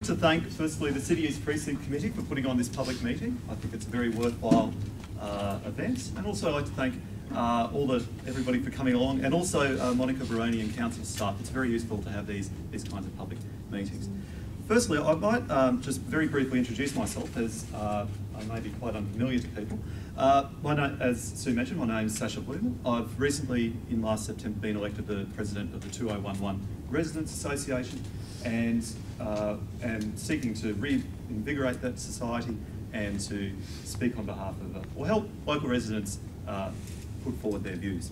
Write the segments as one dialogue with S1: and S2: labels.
S1: to thank, firstly, the City East Precinct Committee for putting on this public meeting. I think it's a very worthwhile event. And also I'd like to thank everybody for coming along, and also Monica Baroni and council staff. It's very useful to have these kinds of public meetings. Firstly, I might just very briefly introduce myself, as I may be quite unfamiliar to people. As Sue mentioned, my name is Sacha Blumen. I've recently, in last September, been elected the president of the 2011 Residents Association, and seeking to reinvigorate that society and to speak on behalf of, or help local residents put forward their views.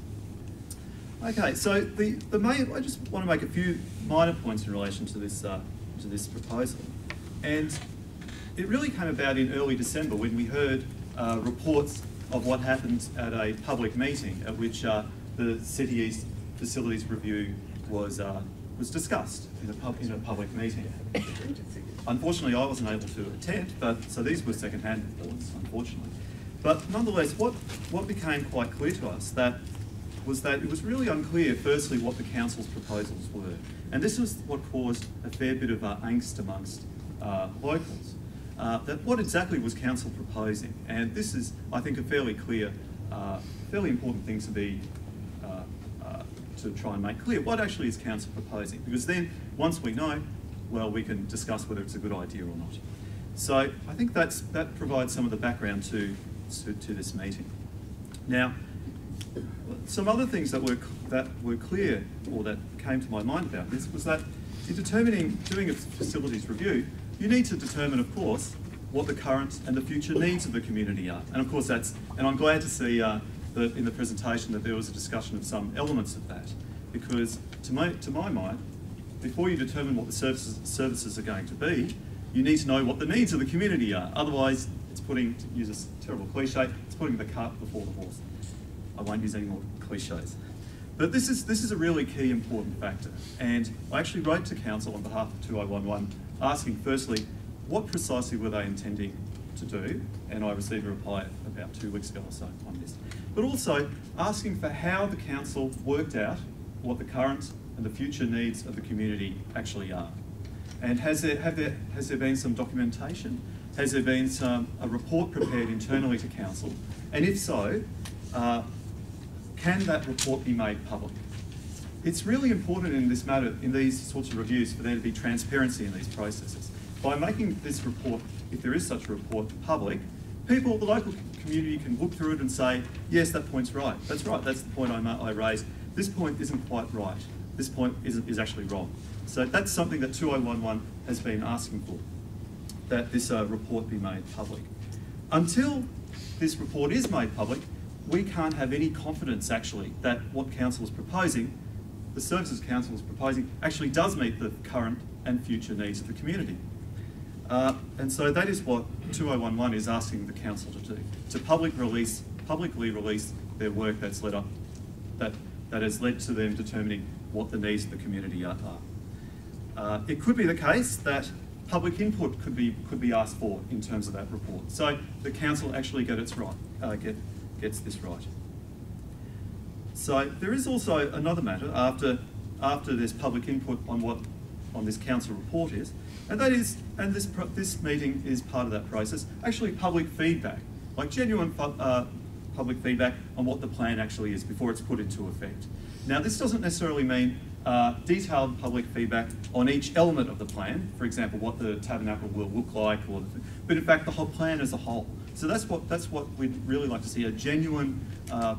S1: Okay, so I just want to make a few minor points in relation to this proposal. And it really came about in early December when we heard reports of what happened at a public meeting at which the City East Facilities Review was discussed in a public meeting. Unfortunately, I wasn't able to attend, so these were second-hand reports, unfortunately. But nonetheless, what became quite clear to us was that it was really unclear, firstly, what the council's proposals were. And this was what caused a fair bit of angst amongst locals. That what exactly was council proposing? And this is, I think, a fairly clear, fairly important thing to be to try and make clear. What actually is council proposing? Because then, once we know, well, we can discuss whether it's a good idea or not. So I think that provides some of the background to this meeting. Now, some other things that were clear, or that came to my mind about this, was that in doing a facilities review, you need to determine, of course, what the current and the future needs of the community are. And of course and I'm glad to see that in the presentation that there was a discussion of some elements of that, because to my mind, before you determine what the services are going to be, you need to know what the needs of the community are. Otherwise, it's putting, to use a terrible cliche, it's putting the cart before the horse. I won't use any more cliches. But this is a really key important factor. And I actually wrote to council on behalf of 2011 asking, firstly, what precisely were they intending to do? And I received a reply about 2 weeks ago or so on this. But also asking for how the council worked out what the current and the future needs of the community actually are. And has there been some documentation? Has there been a report prepared internally to council? And if so, can that report be made public? It's really important in this matter, in these sorts of reviews, for there to be transparency in these processes. By making this report, if there is such a report, public, people, the local community can look through it and say, yes, that point's right. That's the point I raised. This point isn't quite right. This point is actually wrong. So that's something that 2011 has been asking for, that this report be made public. Until this report is made public, we can't have any confidence actually that what council is proposing, the services council is proposing, actually does meet the current and future needs of the community. And so that is what 2011 is asking the council to do, to publicly release their work that has led to them determining what the needs of the community are. It could be the case that public input could be asked for in terms of that report. So the council actually gets this right. So there is also another matter after there's public input on this council report is, and that is, and this meeting is part of that process, actually public feedback, like genuine public feedback on what the plan actually is before it's put into effect. Now this doesn't necessarily mean detailed public feedback on each element of the plan, for example, what the tabernacle will look like, but in fact the whole plan as a whole. So that's what we'd really like to see, a genuine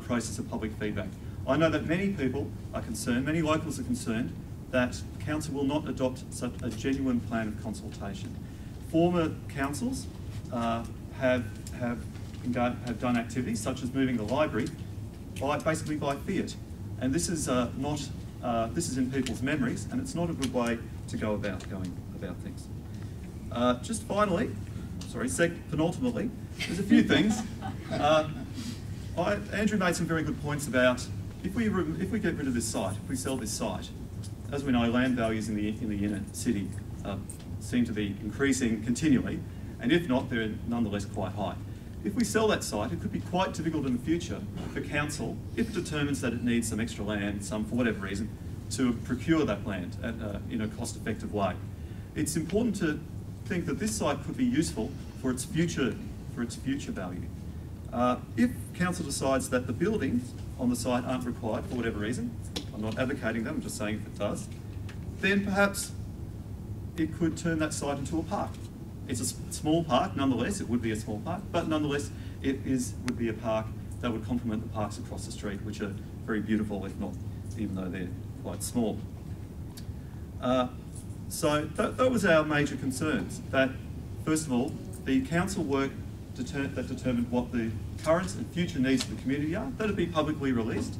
S1: process of public feedback. I know that many people are concerned, many locals are concerned, that council will not adopt such a genuine plan of consultation. Former councils have done activities such as moving the library basically by fiat, and this is this is in people's memories, and it's not a good way to go about things. Just finally, penultimately, there's a few things. Andrew made some very good points about if we get rid of this site, if we sell this site, as we know, land values in the inner city seem to be increasing continually, and if not, they're nonetheless quite high. If we sell that site, it could be quite difficult in the future for council, if it determines that it needs some extra land, for whatever reason, to procure that land in a cost-effective way. It's important think that this site could be useful for its future value. If council decides that the buildings on the site aren't required for whatever reason, I'm not advocating them, I'm just saying if it does, then perhaps it could turn that site into a park. It's a small park, nonetheless, it would be a small park, but nonetheless it would be a park that would complement the parks across the street, which are very beautiful, if not, even though they're quite small. So that was our major concerns, that first of all, the council work that determined what the current and future needs of the community are, that it be publicly released,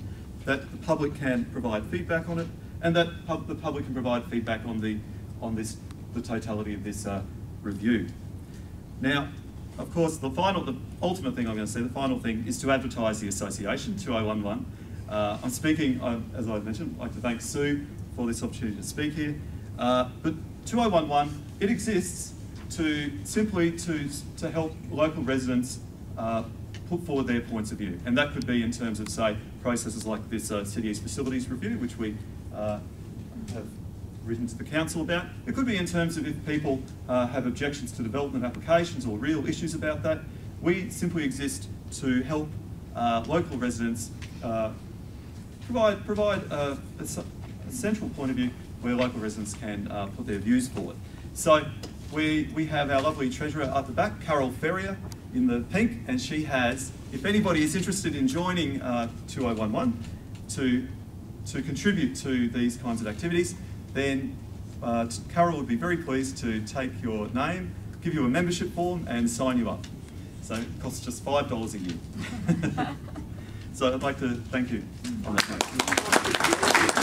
S1: that the public can provide feedback on it, and that the public can provide feedback on the totality of this review. Now, of course, the ultimate thing I'm going to say, the final thing, is to advertise the association, 2011. I'm speaking, as I've mentioned, I'd like to thank Sue for this opportunity to speak here. But 2011, it exists simply to help local residents put forward their points of view. And that could be in terms of, say, processes like this City East Facilities Review, which we have written to the council about. It could be in terms of if people have objections to development applications or real issues about that. We simply exist to help local residents provide a central point of view where local residents can put their views forward. So we have our lovely treasurer up the back, Carol Ferrier, in the pink, and she has, if anybody is interested in joining 2011 to contribute to these kinds of activities, then Carol would be very pleased to take your name, give you a membership form and sign you up. So it costs just $5 a year. So I'd like to thank you on that note.